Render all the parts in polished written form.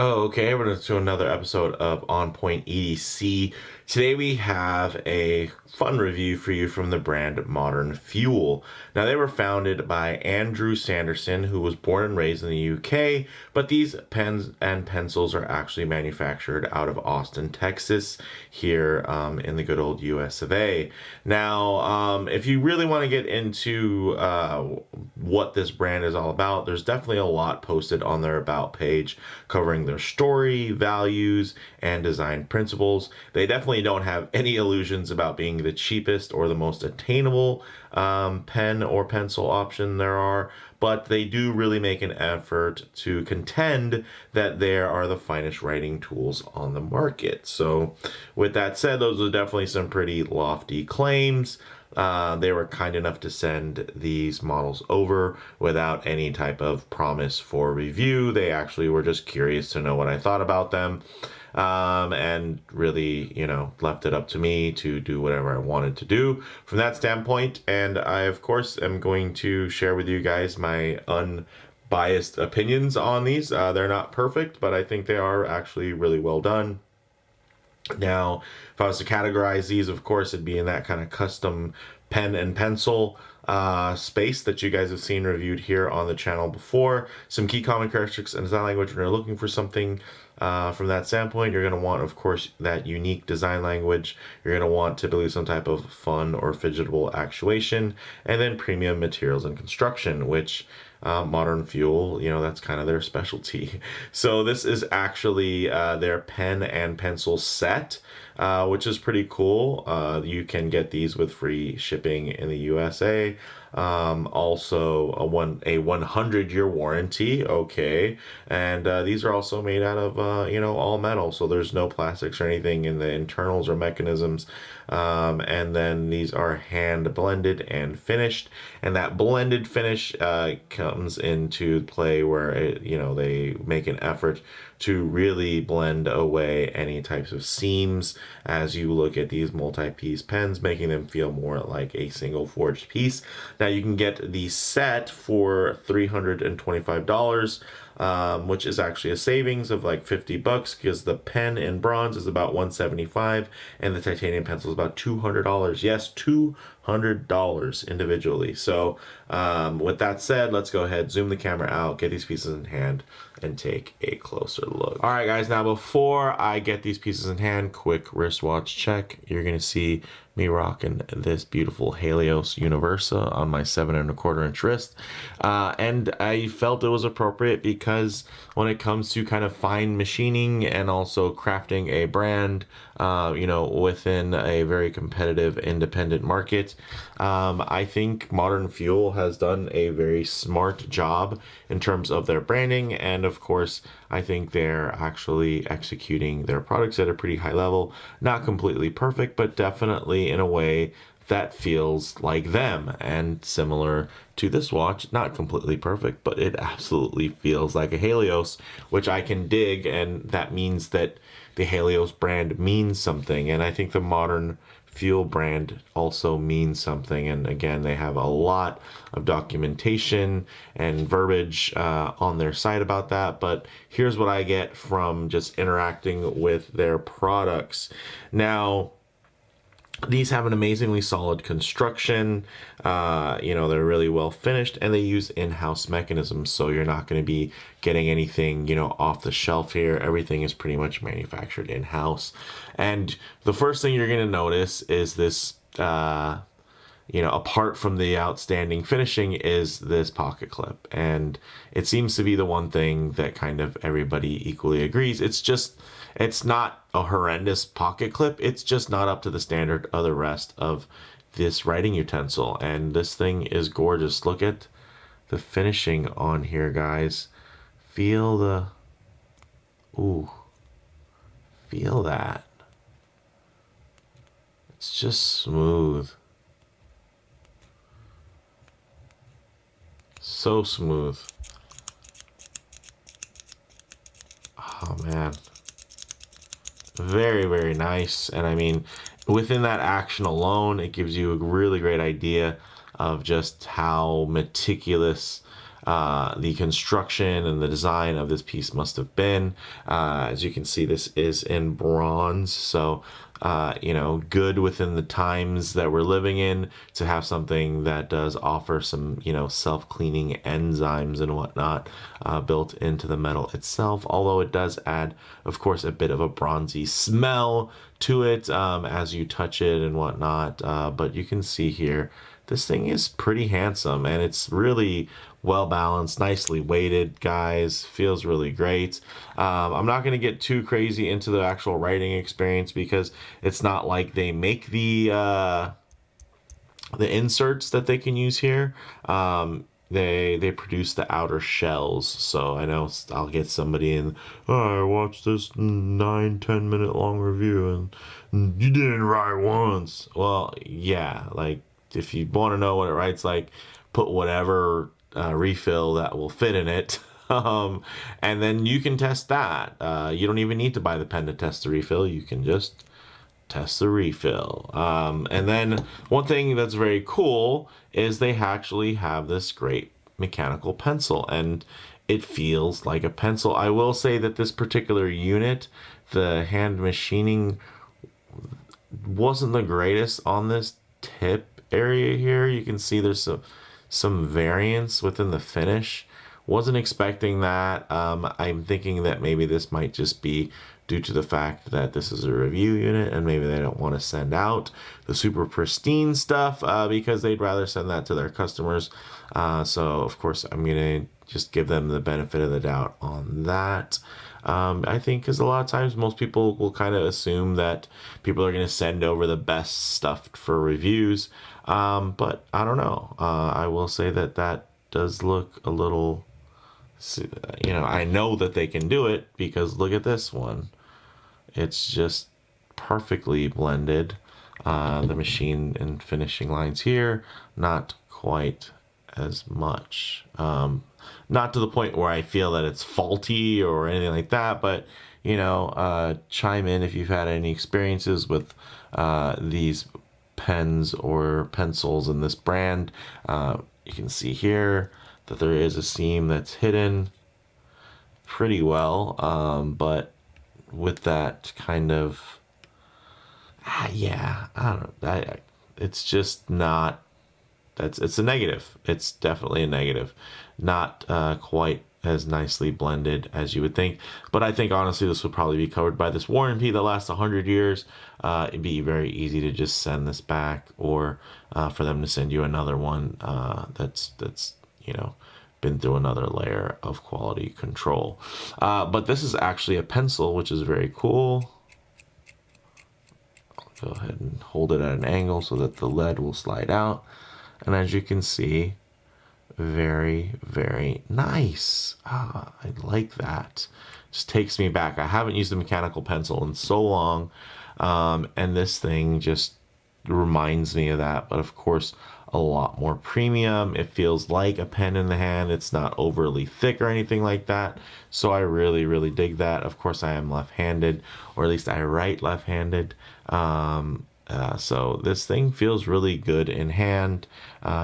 Oh, okay. We're to another episode of On Point EDC. Today we have a fun review for you from the brand Modern Fuel. Now, they were founded by Andrew Sanderson, who was born and raised in the UK, but these pens and pencils are actually manufactured out of Austin, Texas, here in the good old US of A. Now, if you really want to get into what this brand is all about, there's definitely a lot posted on their About page covering their story, values, and design principles. They definitely don't have any illusions about being the cheapest or the most attainable pen or pencil option there are, but they do really make an effort to contend that there are the finest writing tools on the market. So, with that said, those are definitely some pretty lofty claims. They were kind enough to send these models over without any type of promise for review. They actually were just curious to know what I thought about them, and really, left it up to me to do whatever I wanted to do from that standpoint. And I, of course, am going to share with you guys my unbiased opinions on these. They're not perfect, but I think they are actually really well done. Now, if I was to categorize these, of course, it'd be in that kind of custom pen and pencil space that you guys have seen reviewed here on the channel before. Some key common characteristics and design language when you're looking for something from that standpoint. You're going to want, of course, that unique design language. You're going to want typically some type of fun or fidgetable actuation, and then premium materials and construction, which Modern Fuel, that's kind of their specialty. So this is actually their pen and pencil set, which is pretty cool. You can get these with free shipping in the USA. Also a 100-year warranty. Okay. And these are also made out of all metal, so there's no plastics or anything in the internals or mechanisms. And then these are hand blended and finished, and that blended finish comes into play where they make an effort to really blend away any types of seams as you look at these multi-piece pens, making them feel more like a single forged piece. Now, you can get the set for $325, which is actually a savings of like $50, because the pen in bronze is about $175 and the titanium pencil is about $200. Yes, $200 individually. So with that said, let's go ahead, zoom the camera out, get these pieces in hand, and take a closer look. All right, guys, now before I get these pieces in hand, quick wristwatch check. You're gonna see me rocking this beautiful Helios Universa on my 7¼ inch wrist, and I felt it was appropriate because when it comes to kind of fine machining and also crafting a brand, within a very competitive independent market, I think Modern Fuel has done a very smart job in terms of their branding, and of course, I think they're actually executing their products at a pretty high level. Not completely perfect, but definitely in a way that feels like them, and similar to this watch, not completely perfect, but it absolutely feels like a Helios, which I can dig, and that means that the Helios brand means something, and I think the Modern Fuel brand also means something. And again, they have a lot of documentation and verbiage on their site about that, but here's what I get from just interacting with their products. Now, these have an amazingly solid construction. They're really well finished, and they use in-house mechanisms, so you're not going to be getting anything, off the shelf here. Everything is pretty much manufactured in-house. And the first thing you're going to notice is this, apart from the outstanding finishing, is this pocket clip. And it seems to be the one thing that kind of everybody equally agrees. It's not a horrendous pocket clip. It's just not up to the standard of the rest of this writing utensil. And this thing is gorgeous. Look at the finishing on here, guys. Feel that. It's just smooth. So smooth. Oh, man. Very, very nice. And I mean, within that action alone, it gives you a really great idea of just how meticulous the construction and the design of this piece must have been. As you can see, this is in bronze, so good within the times that we're living in to have something that does offer some, self-cleaning enzymes and whatnot built into the metal itself. Although it does add, of course, a bit of a bronzy smell to it as you touch it and whatnot. But you can see here, this thing is pretty handsome, and it's really well balanced, nicely weighted, guys. Feels really great. I'm not going to get too crazy into the actual writing experience because it's not like they make the inserts that they can use here. They produce the outer shells, so I know I'll get somebody in, oh, I watched this 9-10 minute long review and you didn't write once. Well, yeah, like, if you want to know what it writes like, put whatever refill that will fit in it. And then you can test that. You don't even need to buy the pen to test the refill. You can just test the refill. And then one thing that's very cool is they actually have this great mechanical pencil, and it feels like a pencil. I will say that this particular unit, the hand machining, wasn't the greatest on this tip area here. You can see there's some variance within the finish. Wasn't expecting that. I'm thinking that maybe this might just be due to the fact that this is a review unit and maybe they don't want to send out the super pristine stuff because they'd rather send that to their customers. So of course I'm gonna just give them the benefit of the doubt on that. I think because a lot of times most people will kind of assume that people are going to send over the best stuff for reviews. But I don't know. I will say that does look a little, I know that they can do it because look at this one. It's just perfectly blended. The machine and finishing lines here, not quite as much. Not to the point where I feel that it's faulty or anything like that, but chime in if you've had any experiences with these pens or pencils in this brand. You can see here that there is a seam that's hidden pretty well, but with that kind of I don't know, it's just not, it's a negative. It's definitely a negative. Not quite as nicely blended as you would think. But I think honestly this would probably be covered by this warranty that lasts 100 years. It'd be very easy to just send this back, or for them to send you another one that's been through another layer of quality control. But this is actually a pencil, which is very cool. I'll go ahead and hold it at an angle so that the lead will slide out. And as you can see, very, very nice. I like that. Just takes me back. I haven't used a mechanical pencil in so long. And this thing just reminds me of that. But of course, a lot more premium. It feels like a pen in the hand. It's not overly thick or anything like that. So I really, really dig that. Of course, I am left-handed, or at least I write left-handed. So this thing feels really good in hand,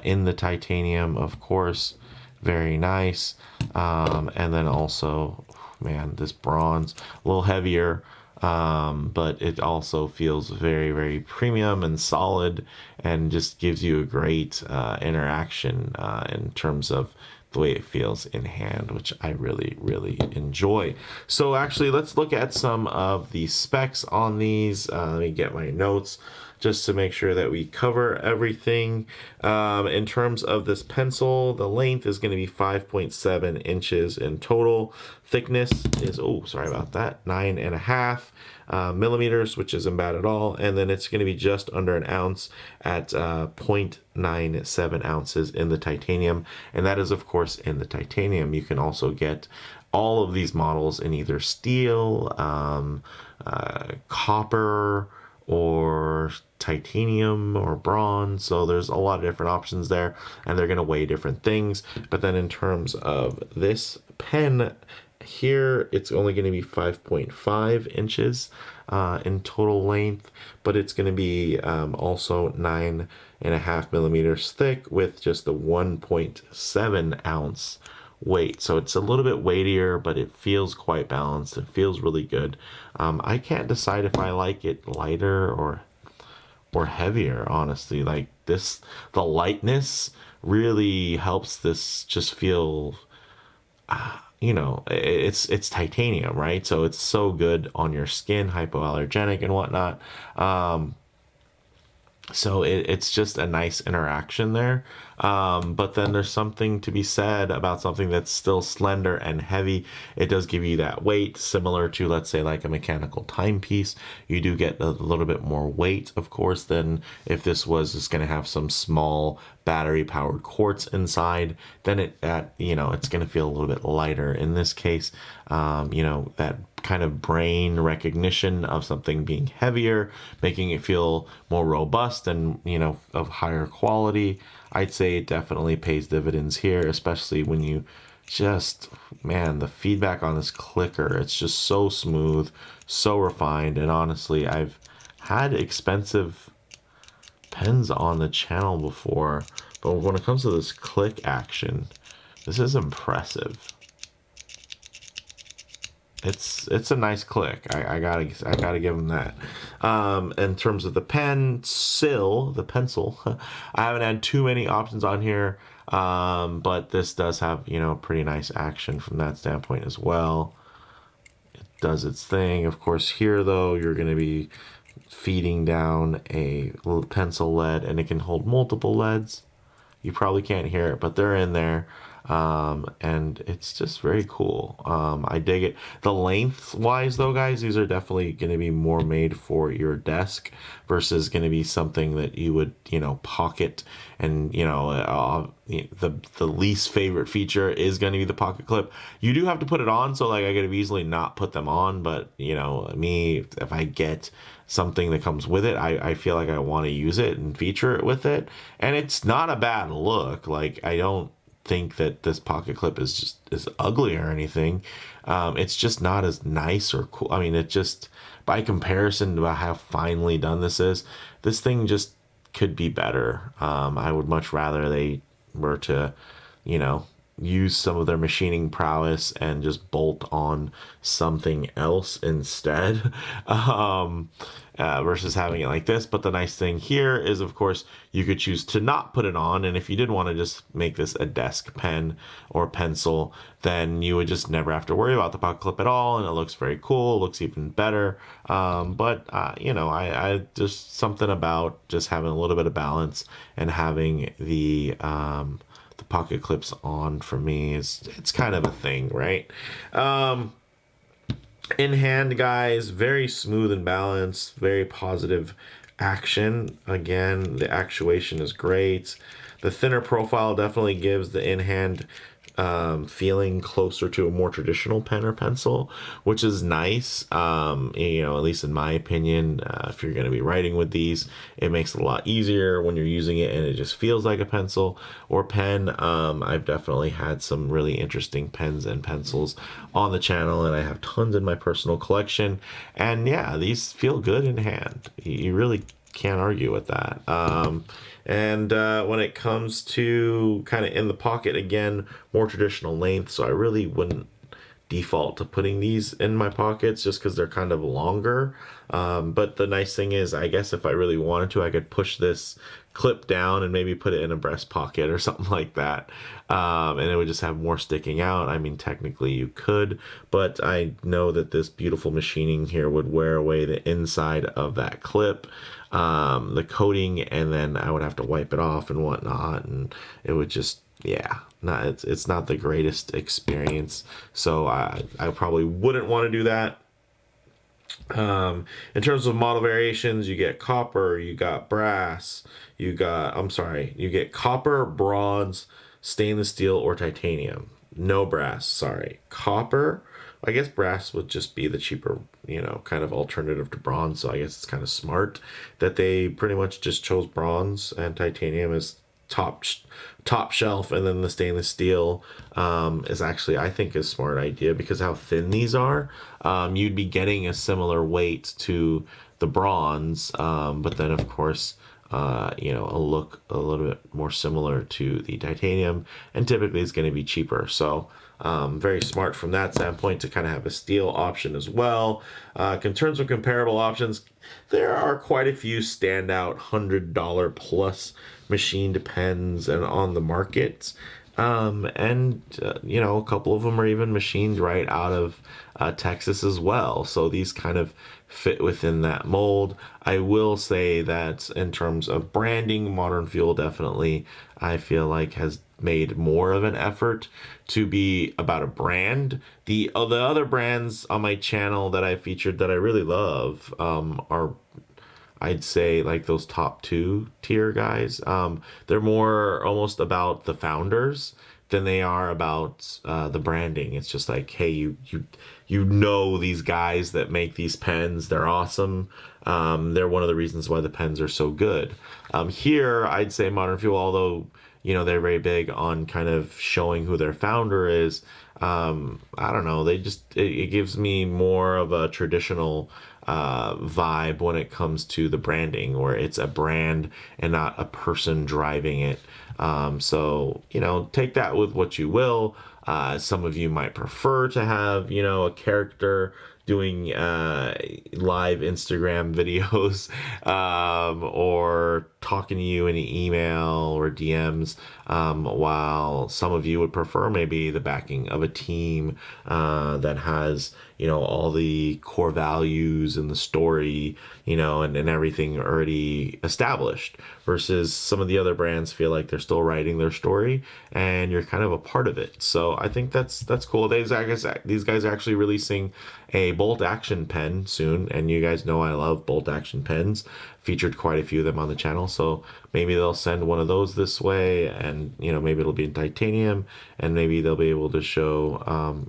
in the titanium, of course, very nice. And then also, man, this bronze, a little heavier, but it also feels very, very premium and solid, and just gives you a great interaction in terms of the way it feels in hand, which I really, really enjoy. So actually, let's look at some of the specs on these. Let me get my notes just to make sure that we cover everything. In terms of this pencil, the length is going to be 5.7 inches in total. Thickness is, oh, sorry about that, 9.5 millimeters, which isn't bad at all. And then it's going to be just under an ounce at 0.97 ounces in the titanium. And that is, of course, in the titanium. You can also get all of these models in either steel, copper, or titanium or bronze. So there's a lot of different options there, and they're going to weigh different things. But then in terms of this pen here it's only going to be 5.5 inches in total length, but it's going to be also 9.5 millimeters thick with just the 1.7 ounce weight. So it's a little bit weightier, but it feels quite balanced. It feels really good. I can't decide if I like it lighter or heavier, honestly. Like this, the lightness really helps this just feel, it's titanium, right? So it's so good on your skin, hypoallergenic and whatnot. So it's just a nice interaction there. But then there's something to be said about something that's still slender and heavy. It does give you that weight, similar to, let's say, like a mechanical timepiece. You do get a little bit more weight, of course, than if this was just going to have some small battery powered quartz inside. Then it's going to feel a little bit lighter. In this case, that kind of brain recognition of something being heavier, making it feel more robust and, of higher quality. I'd say it definitely pays dividends here, especially when you the feedback on this clicker, it's just so smooth, so refined. And honestly, I've had expensive pens on the channel before, but when it comes to this click action, this is impressive. It's a nice click. I gotta give them that. In terms of the pencil, I haven't had too many options on here, but this does have pretty nice action from that standpoint as well. It does its thing. Of course, here though, you're gonna be feeding down a little pencil lead, and it can hold multiple leads. You probably can't hear it, but they're in there. And it's just very cool. I dig it. The length wise though, guys, these are definitely going to be more made for your desk versus going to be something that you would, pocket. And, the least favorite feature is going to be the pocket clip. You do have to put it on. So like I could have easily not put them on, but me, if I get something that comes with it, I feel like I want to use it and feature it with it. And it's not a bad look. Like I don't think that this pocket clip is ugly or anything. It's just not as nice or cool. I mean, it just, by comparison to how finely done this is, this thing just could be better. I would much rather they were to, use some of their machining prowess and just bolt on something else instead, versus having it like this. But the nice thing here is, of course, you could choose to not put it on. And if you did want to just make this a desk pen or pencil, then you would just never have to worry about the pocket clip at all. And it looks very cool. It looks even better. I just something about just having a little bit of balance and having the pocket clips on for me it's kind of a thing, right? In hand, guys, very smooth and balanced, very positive action. Again, the actuation is great. The thinner profile definitely gives the in hand feeling closer to a more traditional pen or pencil, which is nice. At least in my opinion, if you're going to be writing with these, it makes it a lot easier when you're using it and it just feels like a pencil or pen. I've definitely had some really interesting pens and pencils on the channel, and I have tons in my personal collection. And yeah, these feel good in hand. You really can't argue with that. When it comes to kind of in the pocket, again, more traditional length. So I really wouldn't default to putting these in my pockets just because they're kind of longer. But the nice thing is, I guess if I really wanted to, I could push this clip down and maybe put it in a breast pocket or something like that. And it would just have more sticking out. I mean, technically you could, but I know that this beautiful machining here would wear away the inside of that clip, the coating, and then I would have to wipe it off and whatnot. And it would just, it's not the greatest experience. So I probably wouldn't want to do that. In terms of model variations, you get copper, you got brass, you get copper, bronze, stainless steel, or titanium. No brass, sorry. Copper, I guess brass would just be the cheaper, kind of alternative to bronze. So I guess it's kind of smart that they pretty much just chose bronze, and titanium is top top shelf, and then the stainless steel is actually, I think, a smart idea because how thin these are. You'd be getting a similar weight to the bronze, but then of course a look a little bit more similar to the titanium, and typically it's going to be cheaper. So very smart from that standpoint to kind of have a steel option as well. In terms of comparable options, there are quite a few standout $100 plus machined pens and on the market. A couple of them are even machined right out of Texas as well. So these kind of fit within that mold. I will say that in terms of branding, Modern Fuel definitely, I feel like, has made more of an effort to be about a brand. The other brands on my channel that I featured that I really love are, I'd say, like those top two tier guys. They're more almost about the founders than they are about the branding. It's just like, hey, you know these guys that make these pens. They're awesome. They're one of the reasons why the pens are so good. Here, I'd say Modern Fuel, although they're very big on kind of showing who their founder is. I don't know. It gives me more of a traditional vibe when it comes to the branding, where it's a brand and not a person driving it. So take that with what you will. Some of you might prefer to have a character doing live Instagram videos, or talking to you in an email or DMs, while some of you would prefer maybe the backing of a team that has all the core values and the story, and everything already established, versus some of the other brands feel like they're still writing their story and you're kind of a part of it. So I think that's cool. These guys are actually releasing a bolt action pen soon, and you guys know I love bolt action pens. Featured quite a few of them on the channel, so maybe they'll send one of those this way, and maybe it'll be in titanium, and maybe they'll be able to show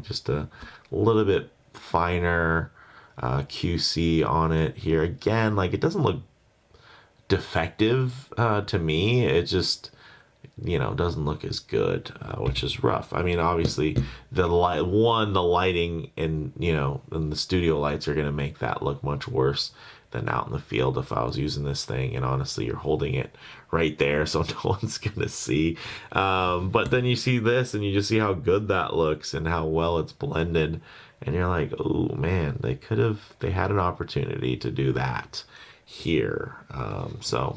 just a little bit finer QC on it here. Again, like, it doesn't look defective to me. It just doesn't look as good, which is rough. I mean, obviously the lighting and and the studio lights are going to make that look much worse than out in the field if I was using this thing. And honestly, you're holding it right there, so no one's gonna see. But then you see this and you just see how good that looks and how well it's blended, and you're like, oh man, they had an opportunity to do that here. So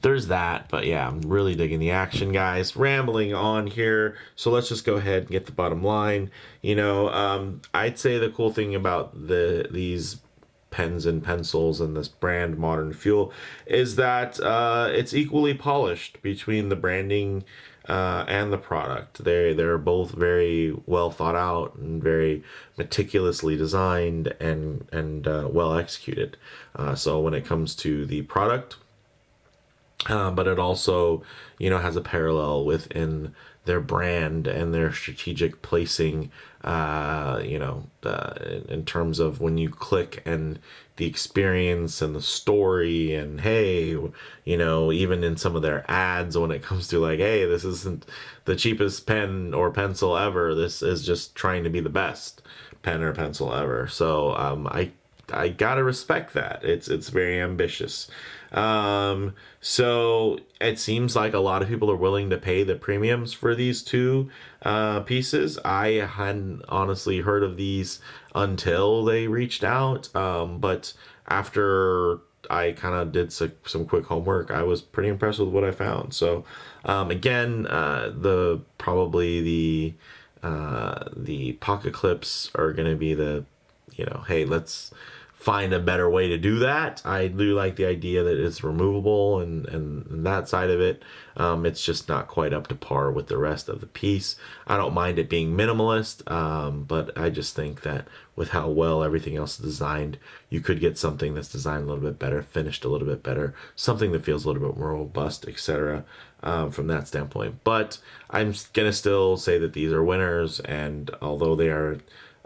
there's that. But yeah, I'm really digging the action, guys. Rambling on here, so let's just go ahead and get the bottom line. I'd say the cool thing about these pens and pencils and this brand Modern Fuel is that it's equally polished between the branding and the product. They're both very well thought out and very meticulously designed and well executed. So when it comes to the product, but it also has a parallel within their brand and their strategic placing, in terms of when you click and the experience and the story, and hey, even in some of their ads, when it comes to like, hey, this isn't the cheapest pen or pencil ever, this is just trying to be the best pen or pencil ever. So I gotta respect that. It's very ambitious. So it seems like a lot of people are willing to pay the premiums for these two pieces. I hadn't honestly heard of these until they reached out, but after I kind of did some quick homework, I was pretty impressed with what I found. So again, the pocket clips are going to be the hey, let's find a better way to do that. I do like the idea that it's removable and that side of it. It's just not quite up to par with the rest of the piece. I don't mind it being minimalist, but I just think that with how well everything else is designed, you could get something that's designed a little bit better, finished a little bit better, something that feels a little bit more robust, etc. From that standpoint. But I'm gonna still say that these are winners, and although they are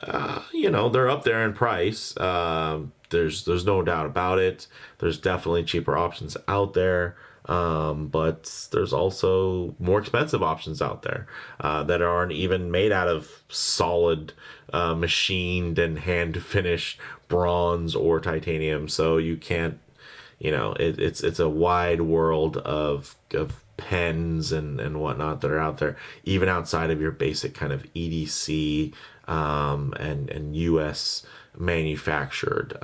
they're up there in price. There's no doubt about it. There's definitely cheaper options out there. But there's also more expensive options out there that aren't even made out of solid, machined and hand finished bronze or titanium. So you can't, it's a wide world of pens and whatnot that are out there, even outside of your basic kind of EDC and US manufactured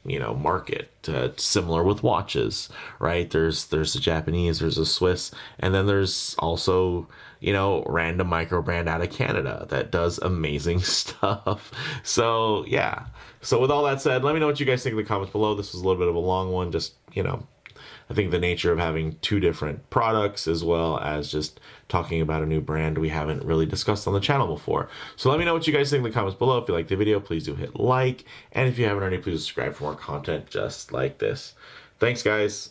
market, similar with watches, right? There's a Japanese, there's a Swiss, and then there's also random micro brand out of Canada that does amazing stuff. So yeah, so with all that said, let me know what you guys think in the comments below. This was a little bit of a long one, just I think the nature of having two different products as well as just talking about a new brand we haven't really discussed on the channel before. So let me know what you guys think in the comments below. If you liked the video, please do hit like. And if you haven't already, please subscribe for more content just like this. Thanks, guys.